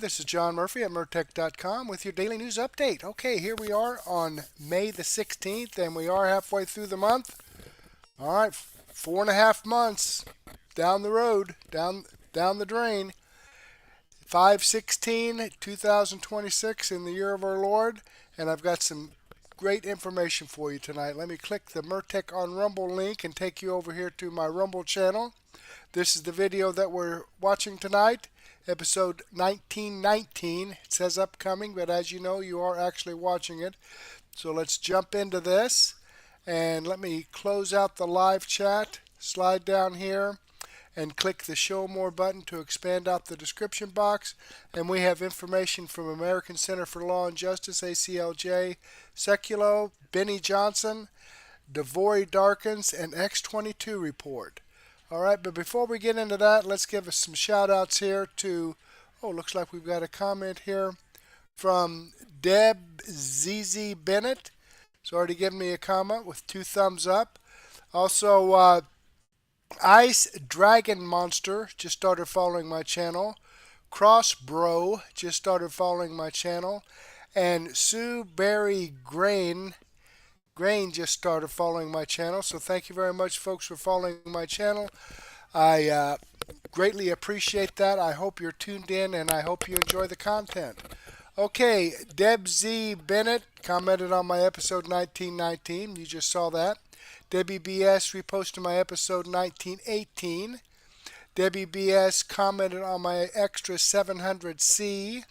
This is John Murphy at Murtech.com with your daily news update. Okay, here we are on May the 16th, and we are halfway through the month. All right, 4.5 months down the road, down the drain. 5/16/2026 in the year of our Lord, and I've got some great information for you tonight. Let me click the Murtech on Rumble link and take you over here to my Rumble channel. This is the video that we're watching tonight, episode 1919. It says upcoming, but as you know, you are actually watching it. So let's jump into this, and let me close out the live chat, slide down here, and click the Show More button to expand out the description box. And we have information from American Center for Law and Justice, ACLJ, Sekulow, Benny Johnson, Devory Darkins, and X22 report. All right, but before we get into that, let's give us some shout-outs here to, looks like we've got a comment here from Deb ZZ Bennett. It's already given me a comment with 2 thumbs up. Also, Ice Dragon Monster just started following my channel. Cross Bro just started following my channel. And Sue Berry Grain just started following my channel. So thank you very much, folks, for following my channel. I greatly appreciate that. I hope you're tuned in, and I hope you enjoy the content. Okay, Deb Z. Bennett commented on my episode 1919. You just saw that. Debbie BS reposted my episode 1918. Debbie BS commented on my extra 700C.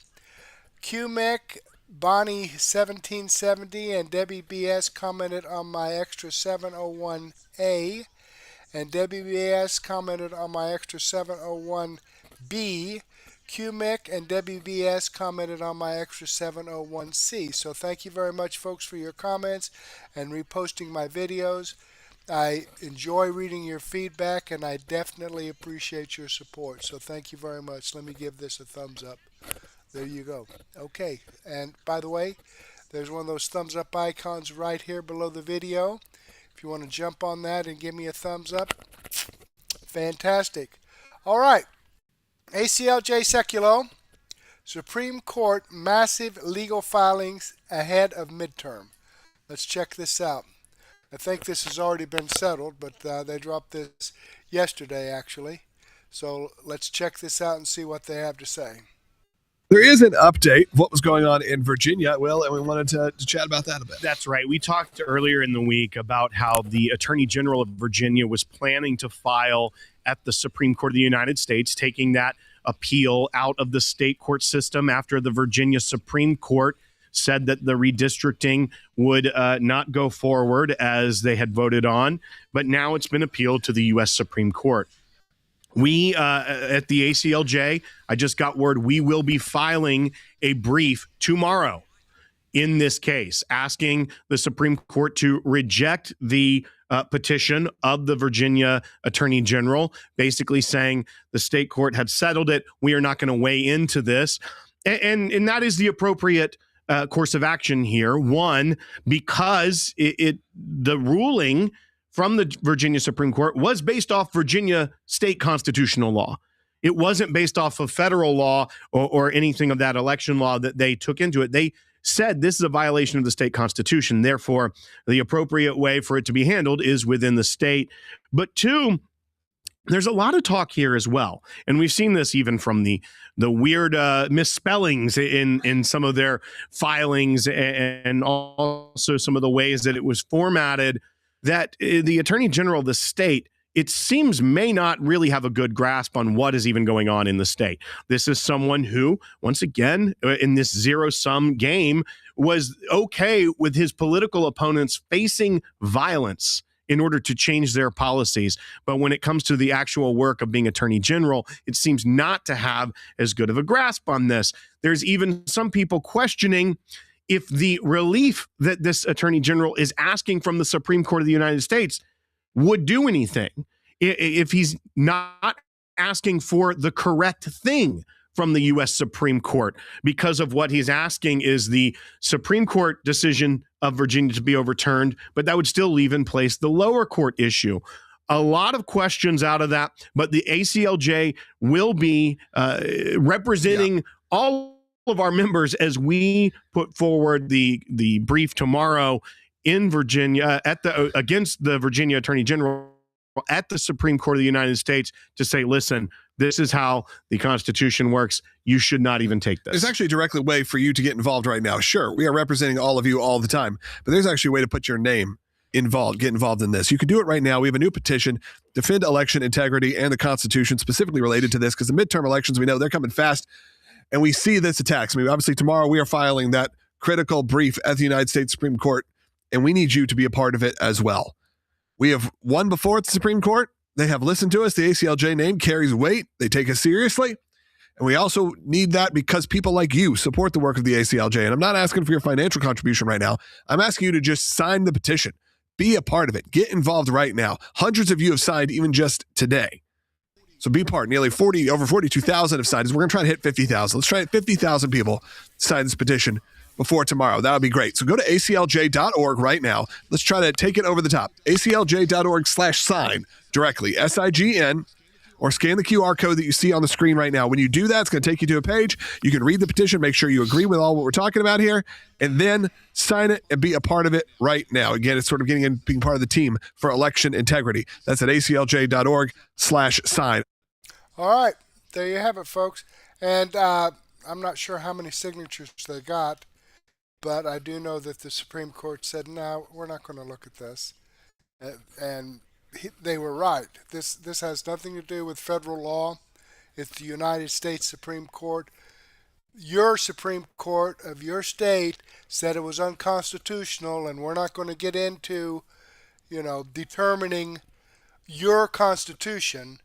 QMEC, Bonnie 1770, and Debbie BS commented on my extra 701A. And Debbie BS commented on my extra 701B. QMEC and Debbie BS commented on my extra 701C. So thank you very much, folks, for your comments and reposting my videos. I enjoy reading your feedback, and I definitely appreciate your support. So thank you very much. Let me give this a thumbs up. There you go. Okay, and by the way, there's one of those thumbs up icons right here below the video. If you want to jump on that and give me a thumbs up, fantastic. All right, ACLJ Sekulow, Supreme Court massive legal filings ahead of midterm. Let's check this out. I think this has already been settled, but they dropped this yesterday, actually. So let's check this out and see what they have to say. There is an update of what was going on in Virginia, Will, and we wanted to chat about that a bit. That's right. We talked earlier in the week about how the Attorney General of Virginia was planning to file at the Supreme Court of the United States, taking that appeal out of the state court system after the Virginia Supreme Court said that the redistricting would not go forward as they had voted on, but now it's been appealed to the U.S. Supreme Court. We, at the ACLJ, I just got word we will be filing a brief tomorrow in this case, asking the Supreme Court to reject the petition of the Virginia Attorney General, basically saying the state court had settled it. We are not going to weigh into this. And that is the appropriate course of action here. One, because the ruling from the Virginia Supreme Court was based off Virginia state constitutional law. It wasn't based off of federal law or anything of that election law that they took into it. They said this is a violation of the state constitution. Therefore, the appropriate way for it to be handled is within the state. But two, there's a lot of talk here as well. And we've seen this even from the weird misspellings in some of their filings, and also some of the ways that it was formatted, that the Attorney General of the state, it seems, may not really have a good grasp on what is even going on in the state. This is someone who, once again, in this zero-sum game, was okay with his political opponents facing violence in order to change their policies. But when it comes to the actual work of being Attorney General, it seems not to have as good of a grasp on this. There's even some people questioning if the relief that this Attorney General is asking from the Supreme Court of the United States would do anything, if he's not asking for the correct thing from the U.S. Supreme Court, because of what he's asking is the Supreme Court decision of Virginia to be overturned, but that would still leave in place the lower court issue. A lot of questions out of that, but the ACLJ will be representing all of our members, as we put forward the brief tomorrow in Virginia against the Virginia Attorney General at the Supreme Court of the United States, to say, listen, this is how the Constitution works. You should not even take this. There's actually a direct way for you to get involved right now. Sure, we are representing all of you all the time, but there's actually a way to put your name involved, get involved in this. You can do it right now. We have a new petition, Defend Election Integrity and the Constitution, specifically related to this, because the midterm elections, we know they're coming fast, and we see this attacks. I mean, obviously tomorrow we are filing that critical brief at the United States Supreme Court, and we need you to be a part of it as well. We have won before at the Supreme Court. They have listened to us. The ACLJ name carries weight. They take us seriously. And we also need that because people like you support the work of the ACLJ. And I'm not asking for your financial contribution right now. I'm asking you to just sign the petition. Be a part of it. Get involved right now. Hundreds of you have signed even just today. So be part. Nearly over 42,000 have signed. We're going to try to hit 50,000. Let's try 50,000 people sign this petition before tomorrow. That would be great. So go to aclj.org right now. Let's try to take it over the top. aclj.org/sign directly, SIGN, or scan the QR code that you see on the screen right now. When you do that, it's going to take you to a page. You can read the petition, make sure you agree with all what we're talking about here, and then sign it and be a part of it right now. Again, it's sort of getting in, being part of the team for election integrity. That's at aclj.org/sign. All right, there you have it, folks. And I'm not sure how many signatures they got, but I do know that the Supreme Court said, no, we're not going to look at this. And they were right. This has nothing to do with federal law. It's the United States Supreme Court. Your Supreme Court of your state said it was unconstitutional, and we're not going to get into, determining your Constitution.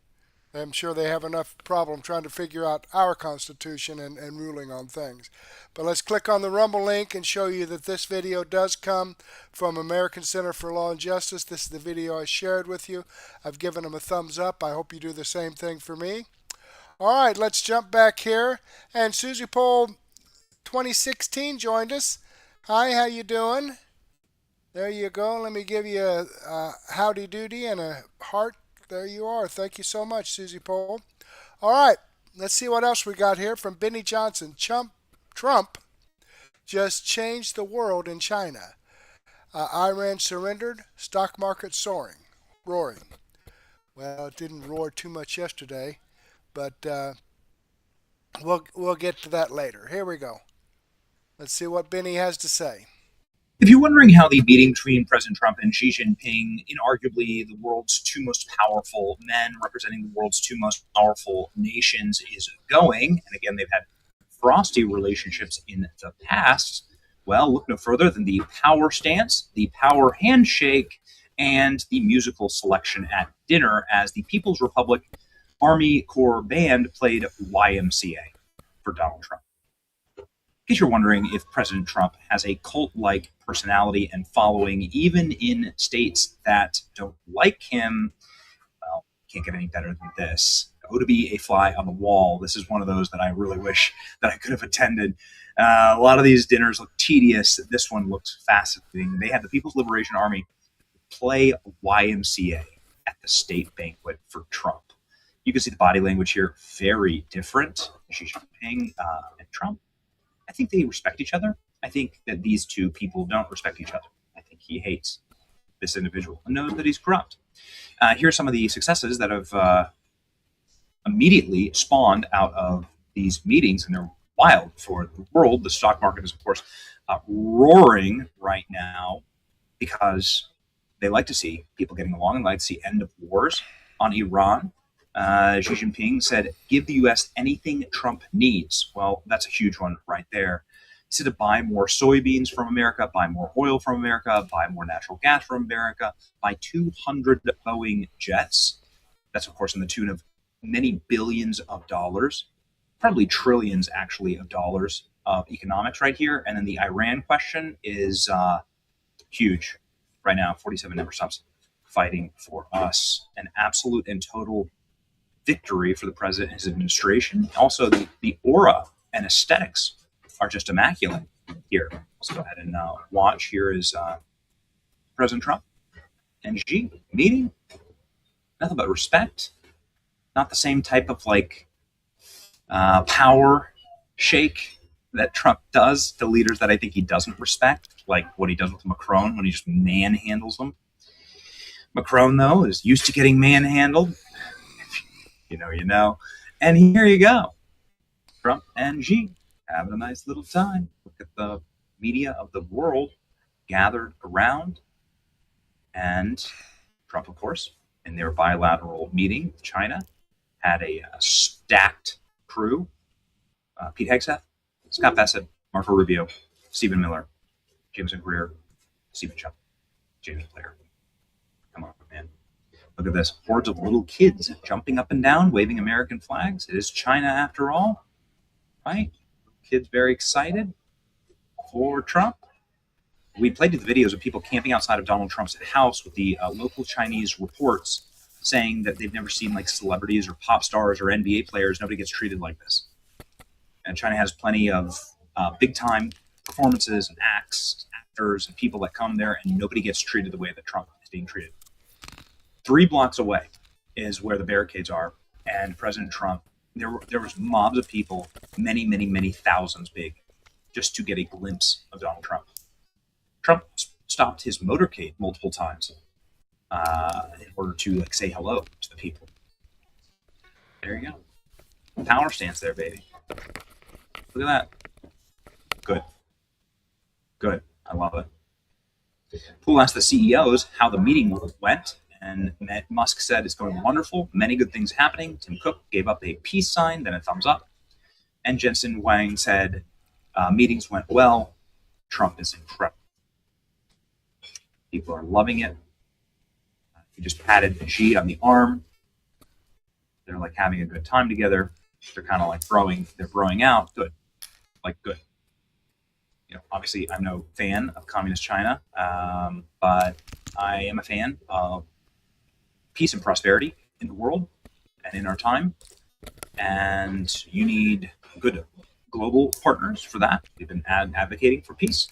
I'm sure they have enough problem trying to figure out our Constitution and ruling on things. But let's click on the Rumble link and show you that this video does come from American Center for Law and Justice. This is the video I shared with you. I've given them a thumbs up. I hope you do the same thing for me. All right, let's jump back here. And Susie Poll 2016 joined us. Hi, how you doing? There you go. Let me give you a howdy doody and a heart. There you are. Thank you so much, Susie Poll. All right, let's see what else we got here from Benny Johnson. Trump just changed the world in China. Iran surrendered, stock market roaring. Well, it didn't roar too much yesterday, but we'll get to that later. Here we go. Let's see what Benny has to say. If you're wondering how the meeting between President Trump and Xi Jinping, inarguably the world's two most powerful men representing the world's two most powerful nations, is going, and again, they've had frosty relationships in the past, well, look no further than the power stance, the power handshake, and the musical selection at dinner as the People's Republic Army Corps Band played YMCA for Donald Trump. In case you're wondering if President Trump has a cult-like personality and following, even in states that don't like him, well, can't get any better than this. Oh, to be a fly on the wall. This is one of those that I really wish that I could have attended. A lot of these dinners look tedious. This one looks fascinating. They had the People's Liberation Army play YMCA at the state banquet for Trump. You can see the body language here, very different. Xi Jinping and Trump. I think they respect each other. I think that these two people don't respect each other. I think he hates this individual and knows that he's corrupt. Here are some of the successes that have immediately spawned out of these meetings, and they're wild for the world. The stock market is, of course, roaring right now because they like to see people getting along and like to see end of wars on Iran. Xi Jinping said, give the U.S. anything Trump needs. Well, that's a huge one right there. He said to buy more soybeans from America, buy more oil from America, buy more natural gas from America, buy 200 Boeing jets. That's, of course, in the tune of many billions of dollars, probably trillions, actually, of dollars of economics right here. And then the Iran question is huge right now. 47 never stops fighting for us. An absolute and total victory for the president and his administration. Also, the aura and aesthetics are just immaculate here. Let's go ahead and watch. Here is President Trump and Xi meeting. Nothing but respect. Not the same type of power shake that Trump does to leaders that I think he doesn't respect, like what he does with Macron when he just manhandles them. Macron, though, is used to getting manhandled. You know. And here you go. Trump and Xi having a nice little time. Look at the media of the world gathered around. And Trump, of course, in their bilateral meeting with China, had a stacked crew. Pete Hegseth, Scott Bassett, Marco Rubio, Stephen Miller, Jameson Greer, Stephen Chubb, James Blair. Come on, man. Look at this. Hordes of little kids jumping up and down, waving American flags. It is China after all, right? Kids very excited for Trump. We played the videos of people camping outside of Donald Trump's house with the local Chinese reports saying that they've never seen like celebrities or pop stars or NBA players. Nobody gets treated like this. And China has plenty of big-time performances and actors and people that come there, and nobody gets treated the way that Trump is being treated. 3 blocks away is where the barricades are, and President Trump, there was mobs of people, many thousands big, just to get a glimpse of Donald Trump. Trump stopped his motorcade multiple times in order to say hello to the people. There you go. Power stance there, baby. Look at that. Good. I love it. Poole asked the CEOs how the meeting went, and Musk said it's going wonderful. Many good things happening. Tim Cook gave up a peace sign, then a thumbs up. And Jensen Huang said meetings went well. Trump is incredible. People are loving it. He just patted Xi on the arm. They're like having a good time together. They're kind of like they're broing out. Good. Good. Obviously I'm no fan of communist China, but I am a fan of peace and prosperity in the world and in our time. And you need good global partners for that. We've been advocating for peace.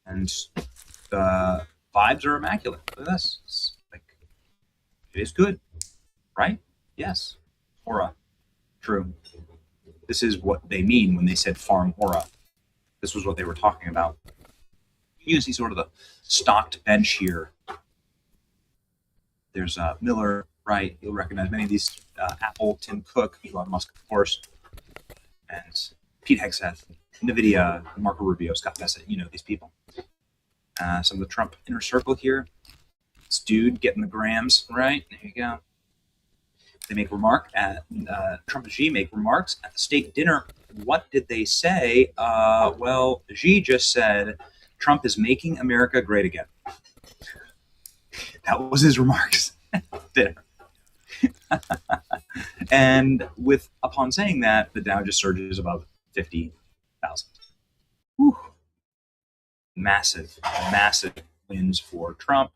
And the vibes are immaculate. Look at this. It is good, right? Yes. Aura. True. This is what they mean when they said farm aura. This was what they were talking about. You can see sort of the stocked bench here. There's Miller, right? You'll recognize many of these. Apple, Tim Cook, Elon Musk, of course, and Pete Hegseth, NVIDIA, Marco Rubio, Scott Bassett. You know these people. Some of the Trump inner circle here. This dude getting the grams, right? There you go. They make Trump and Xi make remarks at the state dinner. What did they say? Well, Xi just said, Trump is making America great again. That was his remarks at dinner. And upon saying that, the Dow just surges above 50,000. Massive wins for Trump.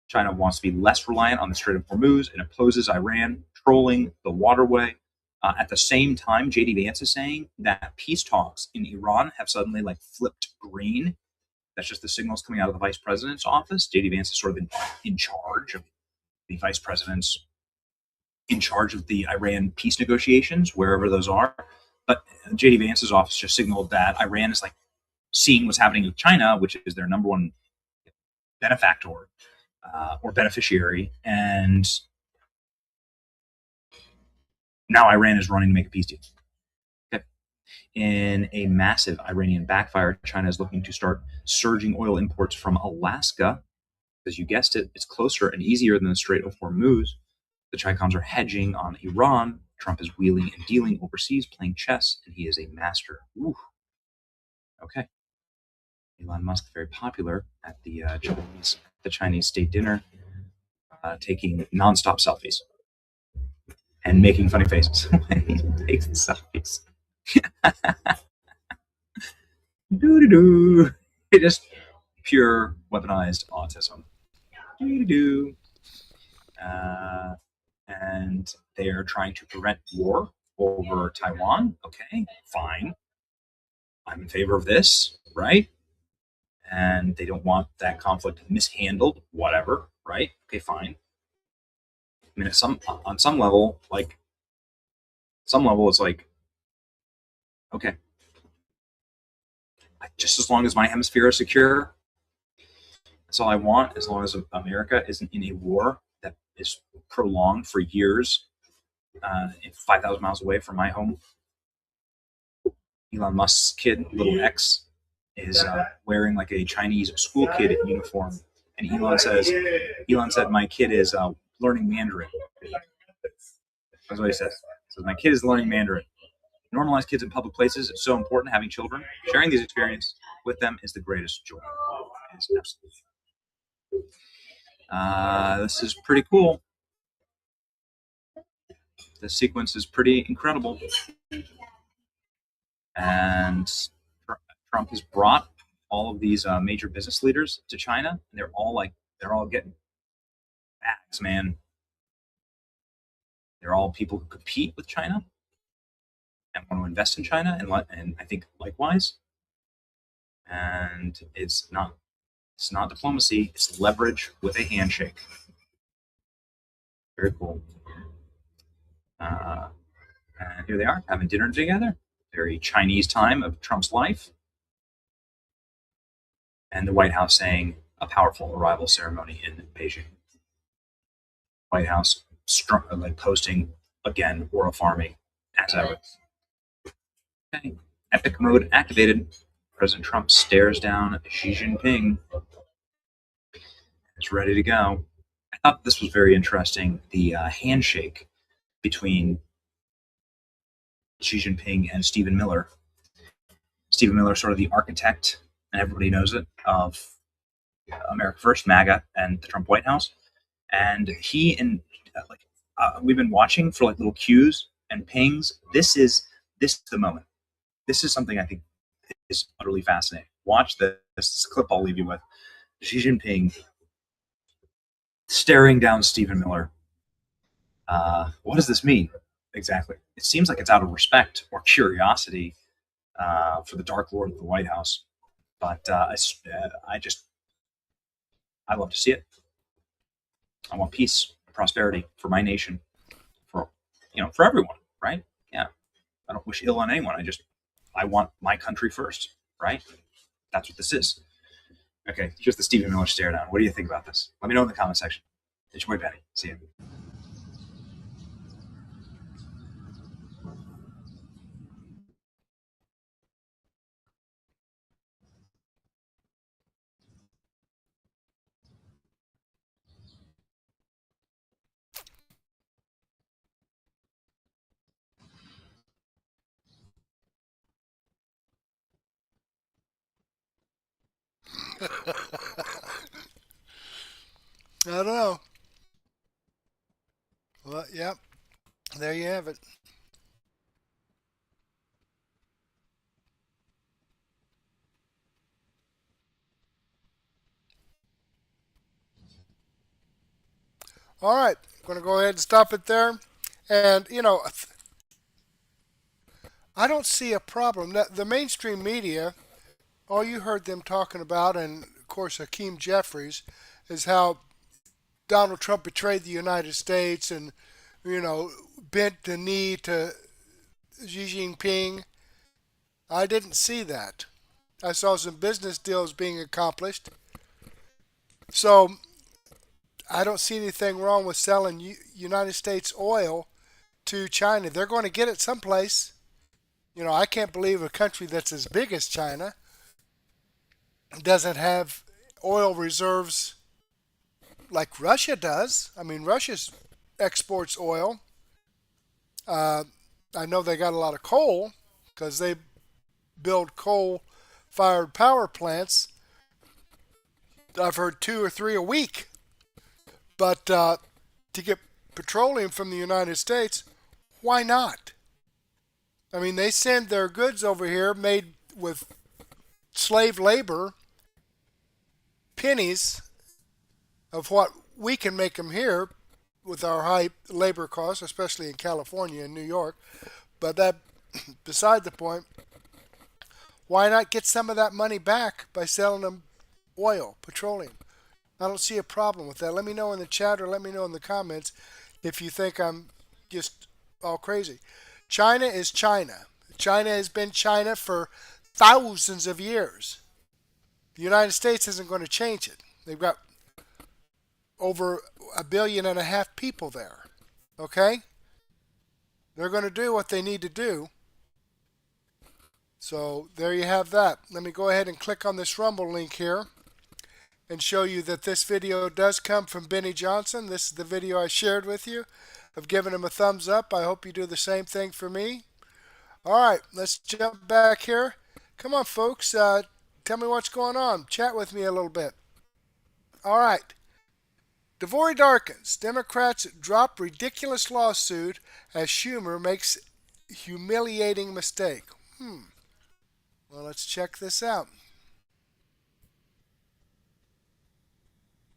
China wants to be less reliant on the Strait of Hormuz and opposes Iran trolling the waterway. At the same time, J.D. Vance is saying that peace talks in Iran have suddenly flipped green. That's just the signals coming out of the vice president's office. J.D. Vance is sort of in charge of the vice president's in charge of the Iran peace negotiations, wherever those are. But J.D. Vance's office just signaled that Iran is seeing what's happening with China, which is their number one benefactor or beneficiary, and now Iran is running to make a peace deal. Okay. In a massive Iranian backfire, China is looking to start surging oil imports from Alaska, because you guessed it, it's closer and easier than the Strait of Hormuz. The Chicoms are hedging on Iran. Trump is wheeling and dealing overseas, playing chess, and he is a master. Ooh. Okay. Elon Musk, very popular at the Chinese state dinner, taking nonstop selfies and making funny faces when he takes the selfies. Doo-doo-doo. Just pure weaponized autism. Doo-doo-doo. And they are trying to prevent war over Taiwan. Okay, fine. I'm in favor of this, right? And they don't want that conflict mishandled, whatever, right? Okay, fine. I mean, on some level, it's Okay. Just as long as my hemisphere is secure, that's all I want, as long as America isn't in a war that is prolonged for years, 5,000 miles away from my home. Elon Musk's kid, little X, is wearing like a Chinese school kid uniform. And Elon said, my kid is learning Mandarin. That's what he says. He says, my kid is learning Mandarin. Normalize kids in public places. It's so important, having children. Sharing these experiences with them is the greatest joy. It is absolutely. This is pretty cool. The sequence is pretty incredible. And Trump has brought all of these major business leaders to China, and they're all getting bags, man. They're all people who compete with China and want to invest in China, and I think likewise. And it's not diplomacy; it's leverage with a handshake. Very cool. And here they are having dinner together. Very Chinese time of Trump's life. And the White House saying a powerful arrival ceremony in Beijing. White House posting again, oral farming as ever. Okay. Epic mode activated. President Trump stares down Xi Jinping. It's ready to go. I thought this was very interesting. The handshake between Xi Jinping and Stephen Miller. Stephen Miller, sort of the architect, and everybody knows it, of America First, MAGA, and the Trump White House. And he and we've been watching for like little cues and pings. This is the moment. This is something I think is utterly fascinating. Watch this clip I'll leave you with. Xi Jinping staring down Stephen Miller. What does this mean exactly? It seems like it's out of respect or curiosity for the Dark Lord of the White House. But I love to see it. I want peace, prosperity for my nation, for everyone, right? Yeah. I don't wish ill on anyone. I want my country first, right? That's what this is. Okay, here's the Stephen Miller stare down. What do you think about this? Let me know in the comment section. It's your boy Benny. See you. I don't know. Well, yep. There you have it. All right. I'm going to go ahead and stop it there. And, I don't see a problem. The mainstream media, all you heard them talking about, and of course Hakeem Jeffries, is how Donald Trump betrayed the United States and, bent the knee to Xi Jinping. I didn't see that. I saw some business deals being accomplished. So I don't see anything wrong with selling United States oil to China. They're going to get it someplace. I can't believe a country that's as big as China doesn't have oil reserves like Russia does. I mean, Russia exports oil. I know they got a lot of coal because they build coal-fired power plants. I've heard 2 or 3 a week. But to get petroleum from the United States, why not? I mean, they send their goods over here made with slave labor, pennies of what we can make them here with our high labor costs, especially in California and New York. But that beside the point, why not get some of that money back by selling them oil, petroleum? I don't see a problem with that. Let me know in the chat or let me know in the comments if you think I'm just all crazy. China is China. China has been China for thousands of years. The United States isn't going to change it. They've got over 1.5 billion people there. Okay? They're going to do what they need to do. So there you have that. Let me go ahead and click on this Rumble link here and show you that this video does come from Benny Johnson. This is the video I shared with you. I've given him a thumbs up. I hope you do the same thing for me. All right, let's jump back here. Come on, folks. Tell me what's going on. Chat with me a little bit. All right. Devory Darkins. Democrats drop ridiculous lawsuit as Schumer makes humiliating mistake. Well, let's check this out.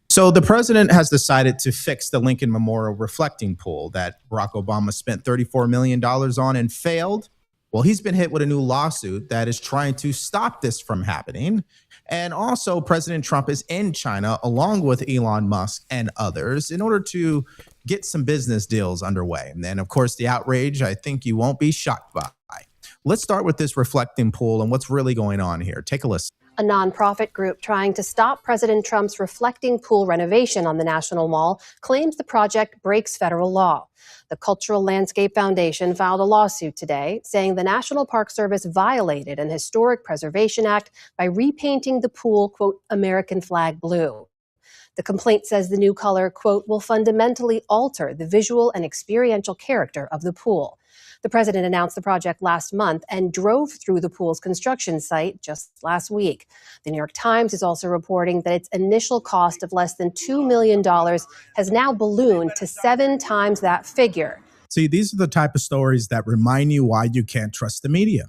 So the president has decided to fix the Lincoln Memorial reflecting pool that Barack Obama spent $34 million on and failed. Well, he's been hit with a new lawsuit that is trying to stop this from happening. And also President Trump is in China along with Elon Musk and others in order to get some business deals underway. And then, of course, the outrage, I think you won't be shocked by. Let's start with this reflecting pool and what's really going on here. Take a listen. A nonprofit group trying to stop President Trump's reflecting pool renovation on the National Mall claims the project breaks federal law. The Cultural Landscape Foundation filed a lawsuit today saying the National Park Service violated an Historic Preservation Act by repainting the pool, quote, American flag blue. The complaint says the new color, quote, will fundamentally alter the visual and experiential character of the pool. The president announced the project last month and drove through the pool's construction site just last week. The New York Times is also reporting that its initial cost of less than $2 million has now ballooned to 7 times that figure. See, these are the type of stories that remind you why you can't trust the media.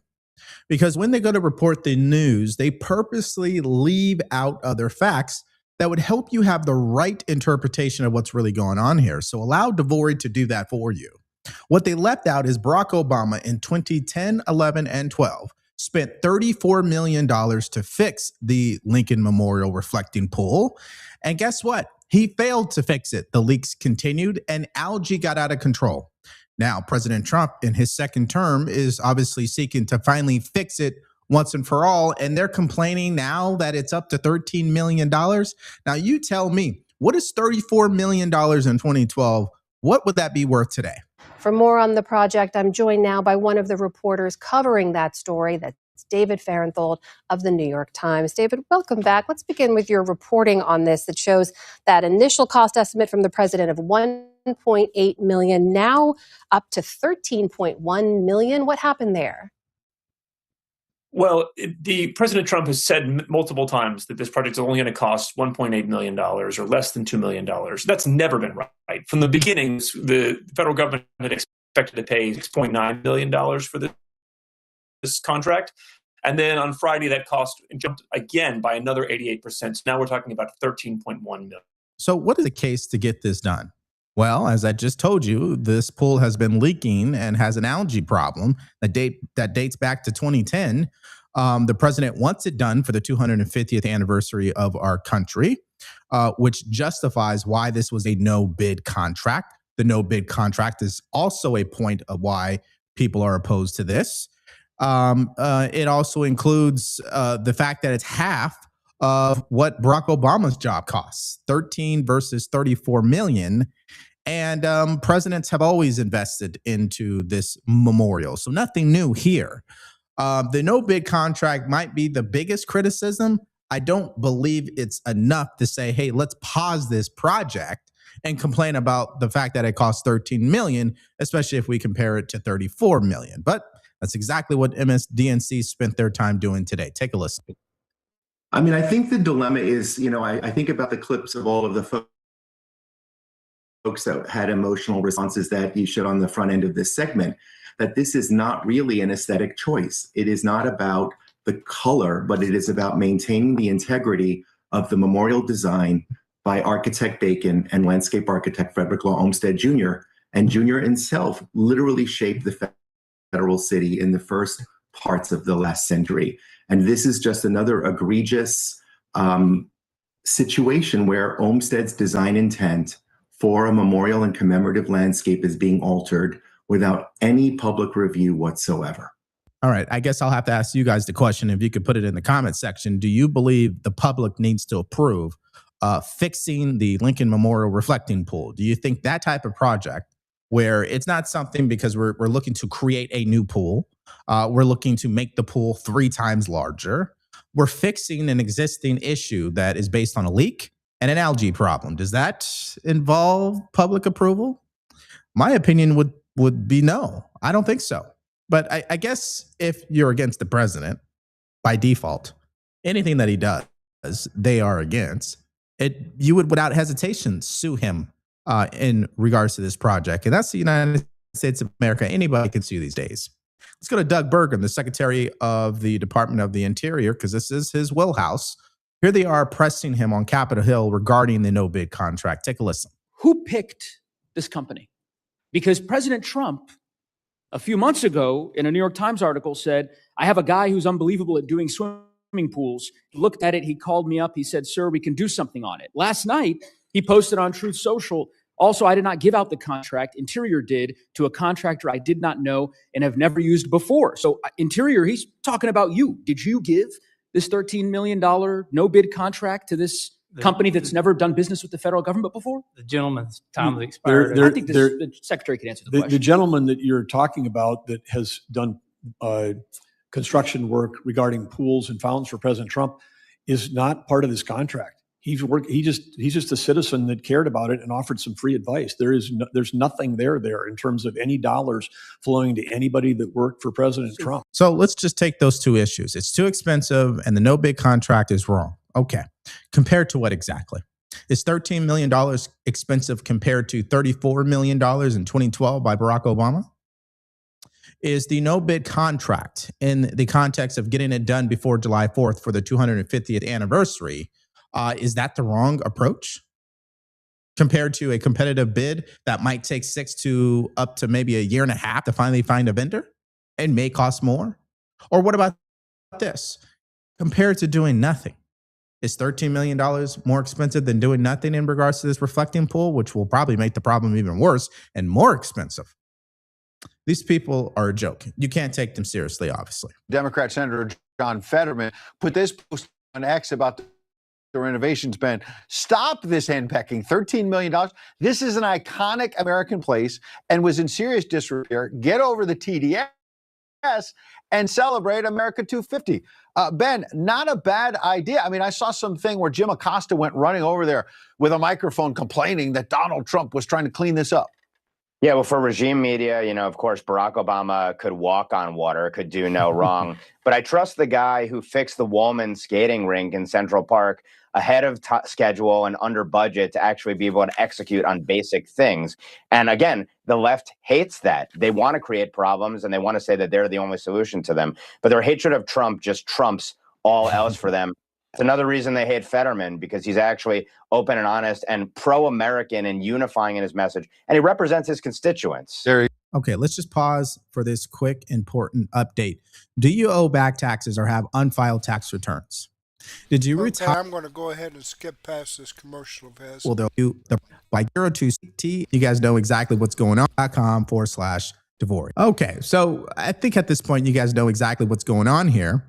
Because when they go to report the news, they purposely leave out other facts that would help you have the right interpretation of what's really going on here. So allow Devory to do that for you. What they left out is Barack Obama in 2010, 11, and 12 spent $34 million to fix the Lincoln Memorial reflecting pool. And guess what? He failed to fix it. The leaks continued and algae got out of control. Now, President Trump in his second term is obviously seeking to finally fix it once and for all. And they're complaining now that it's up to $13 million. Now, you tell me, what is $34 million in 2012? What would that be worth today? For more on the project, I'm joined now by one of the reporters covering that story. That's David Farenthold of the New York Times. David, welcome back. Let's begin with your reporting on this that shows that initial cost estimate from the president of $1.8 million, now up to $13.1 million. What happened there? Well, the President Trump has said multiple times that this project is only going to cost $1.8 million or less than $2 million. That's never been right. From the beginning, the federal government had expected to pay $6.9 million for this contract. And then on Friday, that cost jumped again by another 88%. So now we're talking about $13.1 million. So what is the case to get this done? Well, as I just told you, this pool has been leaking and has an algae problem that dates back to 2010. The president wants it done for the 250th anniversary of our country, which justifies why this was a no-bid contract. The no-bid contract is also a point of why people are opposed to this. It also includes the fact that it's half of what Barack Obama's job costs, 13 versus 34 million. And presidents have always invested into this memorial. So nothing new here. The no bid contract might be the biggest criticism. I don't believe it's enough to say, hey, let's pause this project and complain about the fact that it costs 13 million, especially if we compare it to 34 million. But that's exactly what MSDNC spent their time doing today. Take a listen. I mean, I think the dilemma is, I think about the clips of all of the folks that had emotional responses that you showed on the front end of this segment, that this is not really an aesthetic choice. It is not about the color, but it is about maintaining the integrity of the memorial design by architect Bacon and landscape architect Frederick Law Olmsted Jr. And Jr. himself literally shaped the federal city in the first parts of the last century. And this is just another egregious situation where Olmsted's design intent for a memorial and commemorative landscape is being altered without any public review whatsoever. All right. I guess I'll have to ask you guys the question. If you could put it in the comment section, do you believe the public needs to approve fixing the Lincoln Memorial reflecting pool? Do you think that type of project, where it's not something because we're looking to create a new pool, we're looking to make the pool 3 times larger, we're fixing an existing issue that is based on a leak and an algae problem, does that involve public approval? My opinion would be no. I don't think so. But I guess if you're against the president, by default, anything that he does, they are against. You would, without hesitation, sue him in regards to this project. And that's the United States of America. Anybody can sue these days. Let's go to Doug Burgum, the Secretary of the Department of the Interior, because this is his wheelhouse. Here they are pressing him on Capitol Hill regarding the no-bid contract. Take a listen. Who picked this company? Because President Trump, a few months ago, in a New York Times article said, I have a guy who's unbelievable at doing swimming pools. He looked at it, he called me up, he said, sir, we can do something on it. Last night, he posted on Truth Social, also, I did not give out the contract. Interior did to a contractor I did not know and have never used before. So Interior, he's talking about you. Did you give this $13 million no-bid contract to this company that's never done business with the federal government before? The gentleman's time has expired. I think the secretary can answer the question. The gentleman that you're talking about that has done construction work regarding pools and fountains for President Trump is not part of this contract. He's just a citizen that cared about it and offered some free advice. There's nothing there in terms of any dollars flowing to anybody that worked for President Trump. So let's just take those 2 issues. It's too expensive and the no-bid contract is wrong. Okay. Compared to what exactly? Is $13 million expensive compared to $34 million in 2012 by Barack Obama? Is the no-bid contract, in the context of getting it done before July 4th for the 250th anniversary, is that the wrong approach? Compared to a competitive bid that might take 6 to up to maybe a year and a half to finally find a vendor and may cost more? Or what about this? Compared to doing nothing, is $13 million more expensive than doing nothing in regards to this reflecting pool, which will probably make the problem even worse and more expensive? These people are a joke. You can't take them seriously, obviously. Democrat Senator John Fetterman put this post on X about the renovation spend. Stop this henpecking. $13 million. This is an iconic American place and was in serious disrepair. Get over the TDS and celebrate America 250. Ben, not a bad idea. I mean, I saw something where Jim Acosta went running over there with a microphone complaining that Donald Trump was trying to clean this up. Yeah, well, for regime media, of course, Barack Obama could walk on water, could do no wrong. But I trust the guy who fixed the Woolman skating rink in Central Park ahead of schedule and under budget to actually be able to execute on basic things. And again, the left hates that. They want to create problems and they want to say that they're the only solution to them. But their hatred of Trump just trumps all else for them. It's another reason they hate Fetterman, because he's actually open and honest and pro-American and unifying in his message. And he represents his constituents. Okay, let's just pause for this quick, important update. Do you owe back taxes or have unfiled tax returns? Did you retire? I'm going to go ahead and skip past this commercial, Vez. Well, they'll do the by 02CT. You guys know exactly what's going on.com/Devory. Okay, so I think at this point, you guys know exactly what's going on here.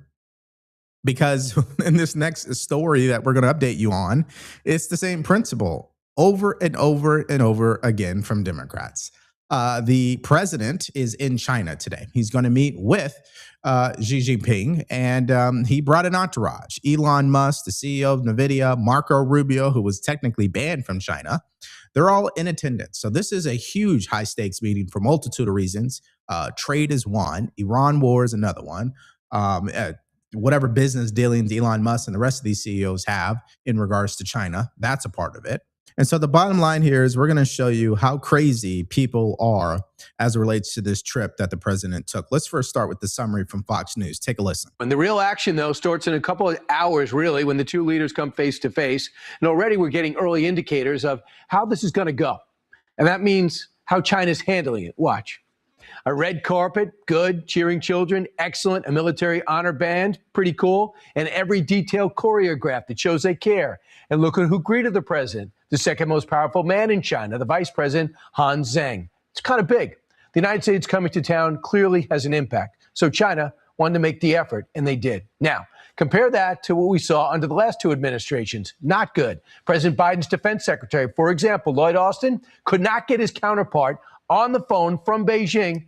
Because in this next story that we're going to update you on, it's the same principle over and over and over again from Democrats. The president is in China today. He's going to meet with Xi Jinping, and he brought an entourage. Elon Musk, the CEO of NVIDIA, Marco Rubio, who was technically banned from China. They're all in attendance. So this is a huge high-stakes meeting for a multitude of reasons. Trade is one. Iran war is another one. Whatever business dealings Elon Musk and the rest of these CEOs have in regards to China, that's a part of it. And so the bottom line here is we're going to show you how crazy people are as it relates to this trip that the president took. Let's first start with the summary from Fox News. Take a listen. And the real action, though, starts in a couple of hours, really, when the two leaders come face to face. And already we're getting early indicators of how this is going to go. And that means how China's handling it. Watch. A red carpet, good, cheering children, excellent, a military honor band, pretty cool, and every detail choreographed that shows they care. And look at who greeted the president, the second most powerful man in China, the vice president, Han Zheng. It's kind of big. The United States coming to town clearly has an impact. So China wanted to make the effort, and they did. Now, compare that to what we saw under the last two administrations. Not good. President Biden's defense secretary, for example, Lloyd Austin, could not get his counterpart on the phone from Beijing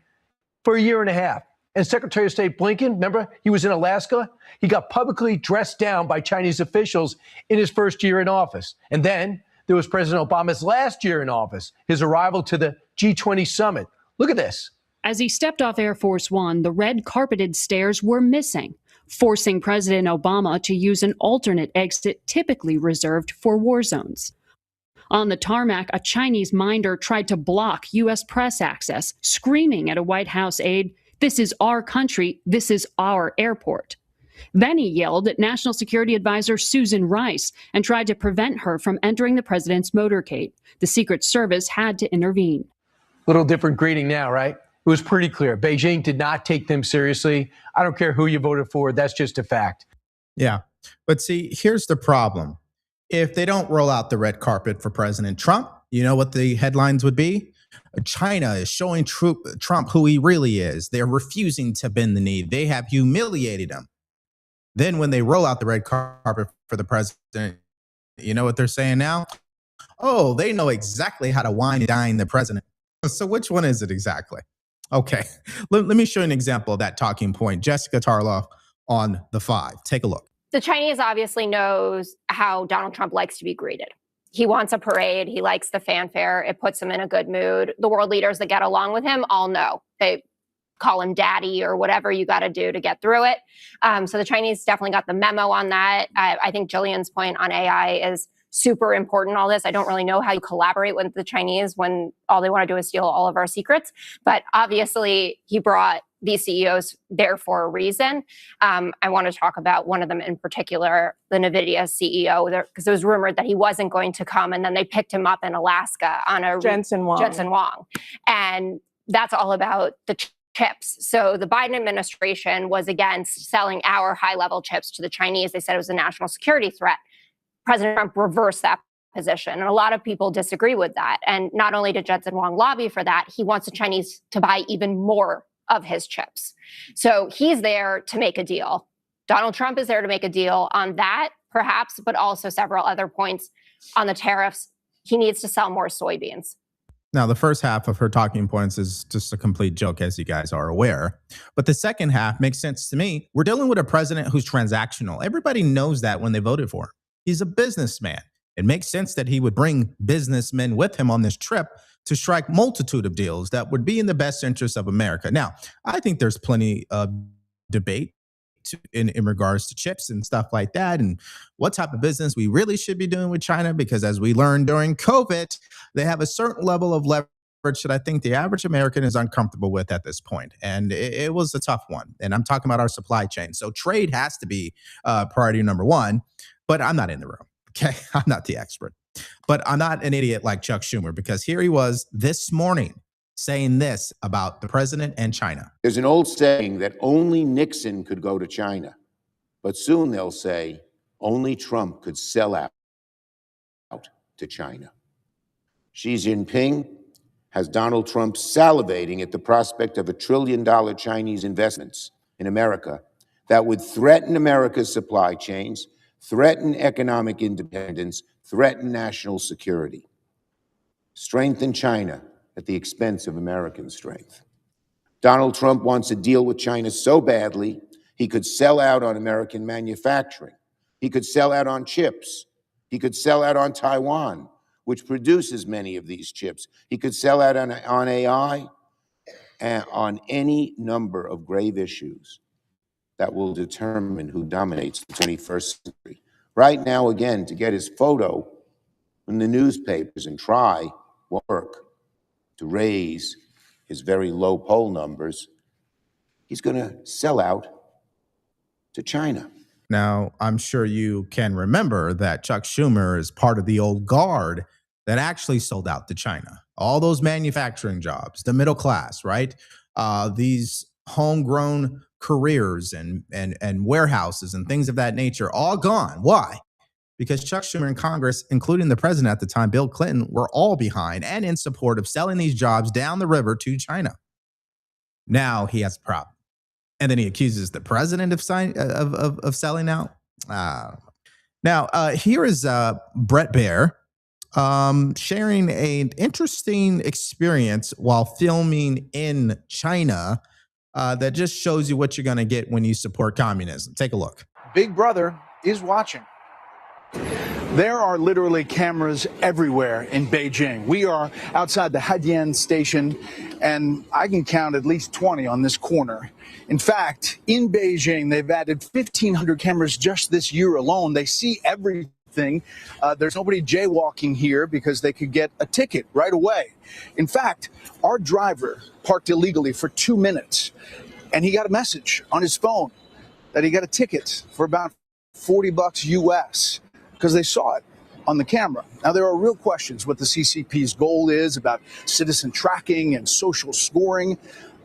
for a year and a half. And Secretary of State Blinken, remember, he was in Alaska. He got publicly dressed down by Chinese officials in his first year in office. And then there was President Obama's last year in office, his arrival to the G20 summit. Look at this. As he stepped off Air Force One, the red carpeted stairs were missing, forcing President Obama to use an alternate exit typically reserved for war zones. On the tarmac, a Chinese minder tried to block U.S. press access, screaming at a White House aide, "This is our country, this is our airport." Then he yelled at National Security Advisor Susan Rice and tried to prevent her from entering the president's motorcade. The Secret Service had to intervene. Little different greeting now, right? It was pretty clear. Beijing did not take them seriously. I don't care who you voted for. That's just a fact. Yeah. But see, here's the problem. If they don't roll out the red carpet for President Trump, you know what the headlines would be? China is showing Trump who he really is. They're refusing to bend the knee. They have humiliated him. Then when they roll out the red carpet for the president, you know what they're saying now? Oh, they know exactly how to wine and dine the president. So which one is it exactly? Okay, let me show you an example of that talking point. Jessica Tarloff on The Five. Take a look. The Chinese obviously knows how Donald Trump likes to be greeted. He wants a parade. He likes the fanfare. It puts him in a good mood. The world leaders that get along with him all know. They call him daddy or whatever you got to do to get through it. So the Chinese definitely got the memo on that. I think Jillian's point on AI is super important, all this. I don't really know how you collaborate with the Chinese when all they want to do is steal all of our secrets. But obviously, he brought these CEOs there for a reason. I want to talk about one of them in particular, the NVIDIA CEO, because it was rumored that he wasn't going to come, and then they picked him up in Alaska on a Jensen Huang. And that's all about the chips. So the Biden administration was against selling our high-level chips to the Chinese. They said it was a national security threat. President Trump reversed that position. And a lot of people disagree with that. And not only did Jensen Huang lobby for that, he wants the Chinese to buy even more of his chips. So he's there to make a deal. Donald Trump is there to make a deal on that, perhaps, but also several other points on the tariffs. He needs to sell more soybeans. Now, the first half of her talking points is just a complete joke, as you guys are aware. But the second half makes sense to me. We're dealing with a president who's transactional. Everybody knows that when they voted for him. He's a businessman. It makes sense that he would bring businessmen with him on this trip to strike multitude of deals that would be in the best interest of America. Now, I think there's plenty of debate in regards to chips and stuff like that, and what type of business we really should be doing with China, because as we learned during COVID, they have a certain level of leverage that I think the average American is uncomfortable with at this point. And it was a tough one. And I'm talking about our supply chain. So trade has to be priority number one, but I'm not in the room. Okay, I'm not the expert, but I'm not an idiot like Chuck Schumer, because here he was this morning saying this about the president and China. There's an old saying that only Nixon could go to China, but soon they'll say only Trump could sell out to China. Xi Jinping has Donald Trump salivating at the prospect of $1 trillion Chinese investments in America that would threaten America's supply chains, threaten economic independence, threaten national security, strengthen China at the expense of American strength. Donald Trump wants a deal with China so badly, he could sell out on American manufacturing. He could sell out on chips. He could sell out on Taiwan, which produces many of these chips. He could sell out on AI and on any number of grave issues that will determine who dominates the 21st century. Right now, again, to get his photo in the newspapers and try work to raise his very low poll numbers, he's going to sell out to China. Now, I'm sure you can remember that Chuck Schumer is part of the old guard that actually sold out to China. All those manufacturing jobs, the middle class, right? These homegrown careers and warehouses and things of that nature, all gone. Why? Because Chuck Schumer and Congress, including the president at the time, Bill Clinton, were all behind and in support of selling these jobs down the river to China. Now he has a problem. And then he accuses the president of selling out. Now, here is Brett Baer sharing an interesting experience while filming in China that just shows you what you're going to get when you support communism. Take a look. Big Brother is watching. There are literally cameras everywhere in Beijing. We are outside the Haidian station, and I can count at least 20 on this corner. In fact, in Beijing, they've added 1,500 cameras just this year alone. They see everything. There's nobody jaywalking here because they could get a ticket right away. In fact, our driver parked illegally for 2 minutes, and he got a message on his phone that he got a ticket for about $40 US. Because they saw it on the camera. Now, there are real questions what the CCP's goal is about citizen tracking and social scoring.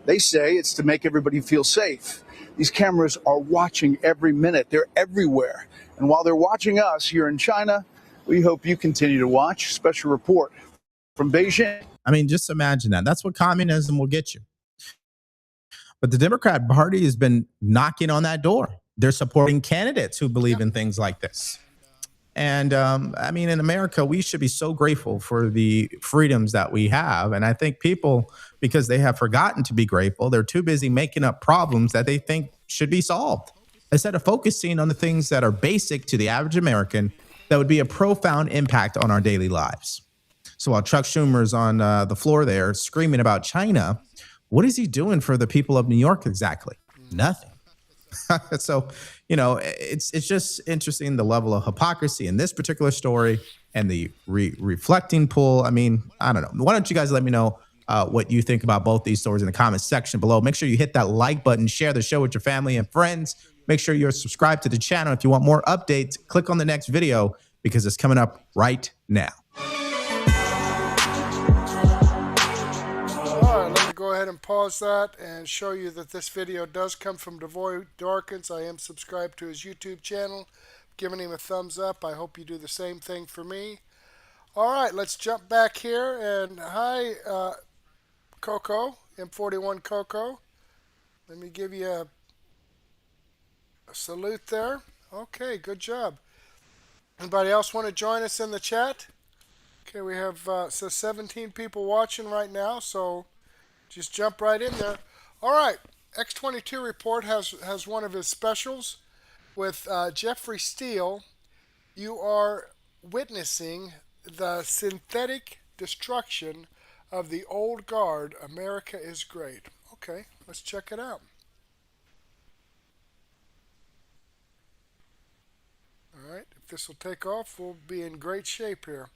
They say it's to make everybody feel safe. These cameras are watching every minute. They're everywhere. And while they're watching us here in China, we hope you continue to watch. Special report from Beijing. I mean, just imagine that. That's what communism will get you. But the Democrat Party has been knocking on that door. They're supporting candidates who believe in things like this. And I mean, in America, we should be so grateful for the freedoms that we have. And I think people, because they have forgotten to be grateful, they're too busy making up problems that they think should be solved, instead of focusing on the things that are basic to the average American that would be a profound impact on our daily lives. So while Chuck Schumer's on the floor there screaming about China, what is he doing for the people of New York exactly? Nothing. So, you know, it's just interesting, the level of hypocrisy in this particular story and the reflecting pool. I mean, I don't know. Why don't you guys let me know what you think about both these stories in the comments section below. Make sure you hit that like button, share the show with your family and friends. Make sure you're subscribed to the channel. If you want more updates, click on the next video because it's coming up right now. Go ahead and pause that and show you that this video does come from Devory Darkins. I am subscribed to his YouTube channel, giving him a thumbs up. I hope you do the same thing for me. All right, let's jump back here. And hi, Coco, M41 Coco. Let me give you a salute there. Okay, good job. Anybody else want to join us in the chat? Okay, we have so 17 people watching right now, so just jump right in there. All right, X22 Report has one of his specials with Jeffrey Steele. You are witnessing the synthetic destruction of the old guard. America is great. Okay, let's check it out. All right, if this will take off, we'll be in great shape here.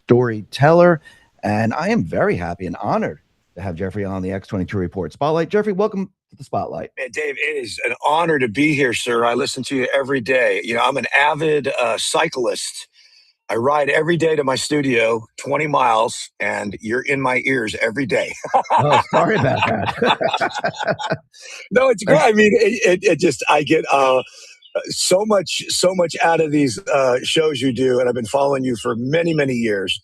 Storyteller, and I am very happy and honored to have Jeffrey on the X22 Report Spotlight. Jeffrey, welcome to the Spotlight. Dave, it is an honor to be here, sir. I listen to you every day. You know, I'm an avid cyclist. I ride every day to my studio, 20 miles, and you're in my ears every day. Oh, sorry about that. No, it's great. I mean, it just, I get so much out of these shows you do, and I've been following you for many, many years.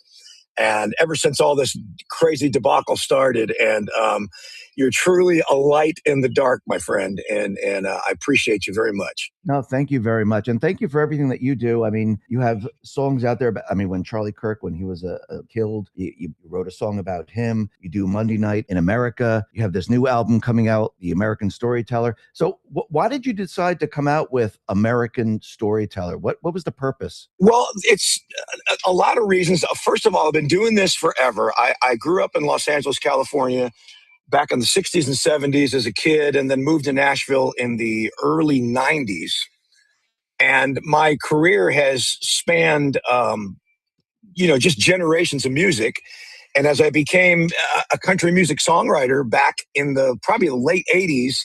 And ever since all this crazy debacle started, and you're truly a light in the dark, my friend, and I appreciate you very much. No, thank you very much. And thank you for everything that you do. I mean, you have songs out there. I mean, when Charlie Kirk, when he was killed, you wrote a song about him. You do Monday Night in America. You have this new album coming out, The American Storyteller. So why did you decide to come out with American Storyteller? What was the purpose? Well, it's a lot of reasons. First of all, I've been doing this forever. I grew up in Los Angeles, California, back in the 60s and 70s as a kid, and then moved to Nashville in the early 90s. And my career has spanned, just generations of music. And as I became a country music songwriter back in probably the late 80s,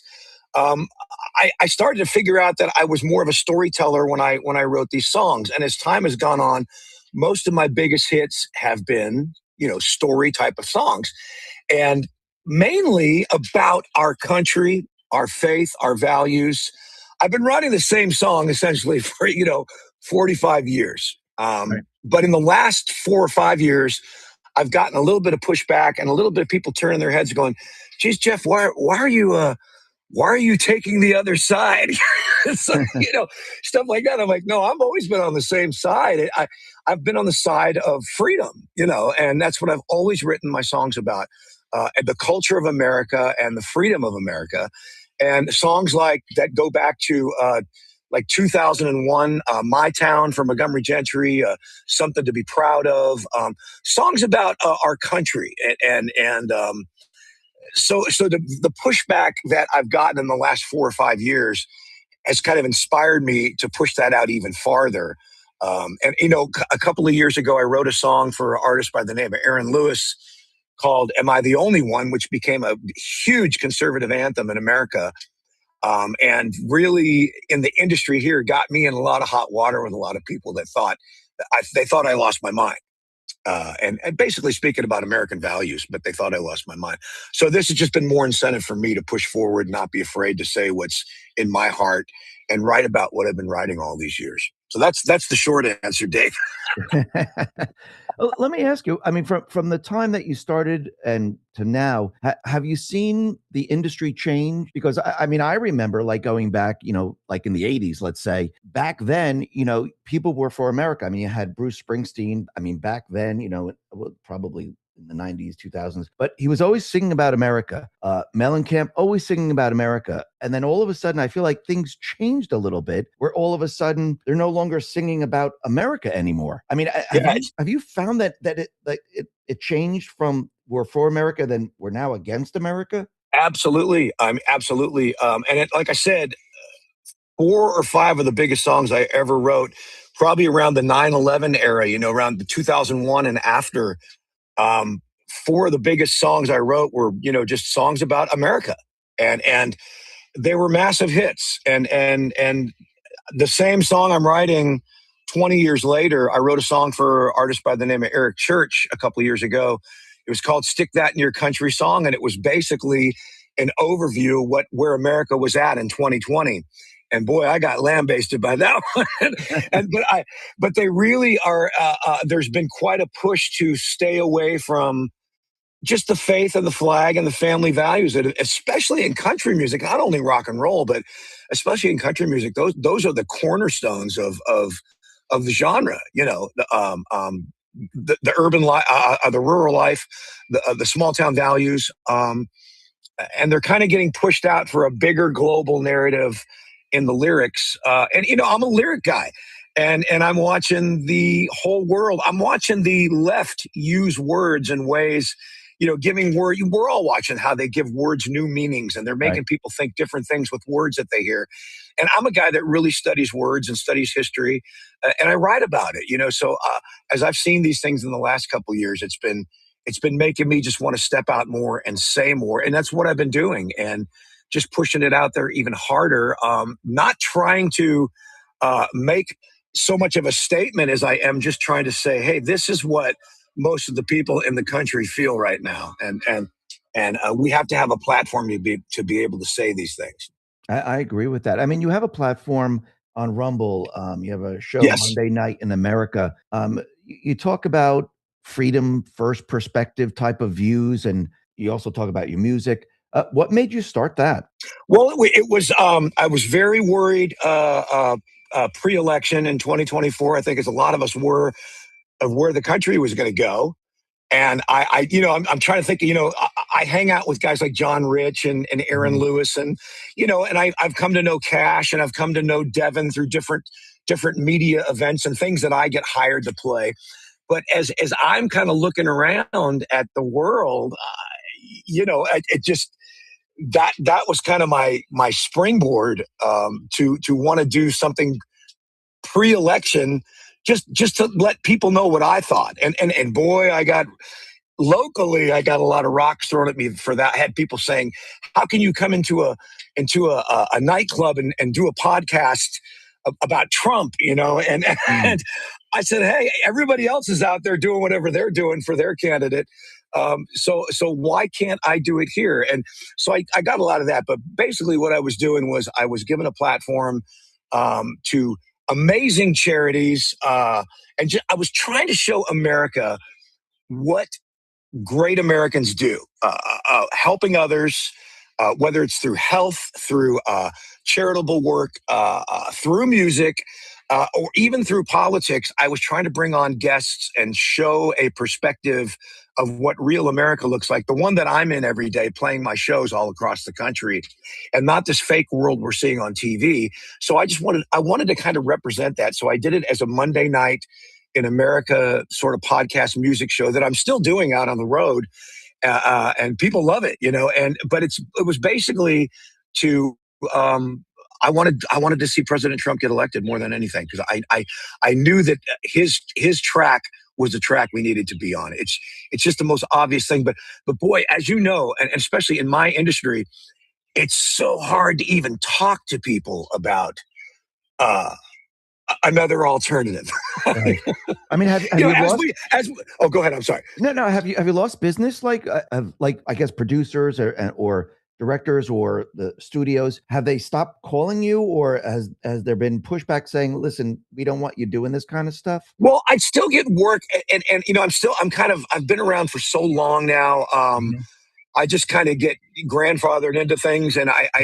I started to figure out that I was more of a storyteller when I wrote these songs. And as time has gone on, most of my biggest hits have been, story type of songs. And mainly about our country, our faith, our values. I've been writing the same song essentially for, 45 years. Right. But in the last 4 or 5 years, I've gotten a little bit of pushback and a little bit of people turning their heads going, geez, Jeff, why are you why are you taking the other side? So, stuff like that. I'm like, no, I've always been on the same side. I've been on the side of freedom, and that's what I've always written my songs about, the culture of America and the freedom of America. And songs like that go back to like 2001, My Town from Montgomery Gentry, Something to Be Proud of, songs about our country. So the pushback that I've gotten in the last 4 or 5 years has kind of inspired me to push that out even farther. A couple of years ago, I wrote a song for an artist by the name of Aaron Lewis called Am I the Only One?, which became a huge conservative anthem in America. And really in the industry here got me in a lot of hot water with a lot of people that thought I lost my mind. And basically speaking about American values, but they thought I lost my mind. So this has just been more incentive for me to push forward, not be afraid to say what's in my heart and write about what I've been writing all these years. So that's the short answer, Dave. Let me ask you, I mean, from the time that you started and to now, have you seen the industry change? Because I mean, I remember like going back, like in the 80s, let's say, back then, people were for America. I mean, you had Bruce Springsteen. I mean, back then, probably in the 90s, 2000s, but he was always singing about America. Mellencamp, always singing about America. And then all of a sudden, I feel like things changed a little bit where all of a sudden they're no longer singing about America anymore. I mean, have you found that it changed from we're for America, then we're now against America? Absolutely. Absolutely. Like I said, 4 or 5 of the biggest songs I ever wrote, probably around the 9/11 era, around the 2001 and after. 4 of the biggest songs I wrote were, just songs about America, and they were massive hits. And the same song I'm writing 20 years later, I wrote a song for an artist by the name of Eric Church a couple of years ago. It was called "Stick That in Your Country Song," and it was basically an overview of where America was at in 2020. And boy, I got lambasted by that one. But they really are. There's been quite a push to stay away from just the faith and the flag and the family values, especially in country music. Not only rock and roll, but especially in country music. Those are the cornerstones of the genre. The urban life, the rural life, the small town values, and they're kind of getting pushed out for a bigger global narrative in the lyrics. I'm a lyric guy, and I'm watching the whole world. I'm watching the left use words in ways, giving word. We're all watching how they give words new meanings, and they're making people think different things with words that they hear. And I'm a guy that really studies words and studies history, and I write about it. So as I've seen these things in the last couple of years, it's been making me just want to step out more and say more, and that's what I've been doing, and just pushing it out there even harder. Not trying to make so much of a statement as I am just trying to say, hey, this is what most of the people in the country feel right now, and we have to have a platform to be able to say these things. I agree with that. I mean, you have a platform on Rumble. You have a show Monday Night in America. You talk about freedom first perspective type of views, and you also talk about your music. What made you start that? Well, it was I was very worried pre-election in 2024. I think as a lot of us were, of where the country was going to go. And I'm trying to think, I hang out with guys like John Rich and Aaron Lewis, and I've come to know Cash, and I've come to know Devin through different media events and things that I get hired to play. But as I'm kind of looking around at the world, it just that was kind of my springboard to want to do something pre-election, just to let people know what I thought. And boy, I got a lot of rocks thrown at me for that. I had people saying, how can you come into a nightclub and do a podcast about Trump, and I said, hey, everybody else is out there doing whatever they're doing for their candidate. So why can't I do it here? And so I got a lot of that. But basically what I was doing was I was given a platform to amazing charities. I was trying to show America what great Americans do, helping others, whether it's through health, through charitable work, through music, or even through politics. I was trying to bring on guests and show a perspective of what real America looks like, the one that I'm in every day, playing my shows all across the country, and not this fake world we're seeing on TV. So I wanted to kind of represent that. So I did it as a Monday night in America sort of podcast music show that I'm still doing out on the road. And people love it, but it was basically to, I wanted to see President Trump get elected more than anything, because I knew that his track was the track we needed to be on. It's just the most obvious thing. But boy, as you know, and especially in my industry, it's so hard to even talk to people about another alternative. Right. I mean, have you lost? Oh, go ahead. I'm sorry. No. Have you lost business? Like I guess producers or directors or the studios, have they stopped calling you, or has there been pushback saying, listen, we don't want you doing this kind of stuff? Well, I still get work, and I've been around for so long now. I just kind of get grandfathered into things, and I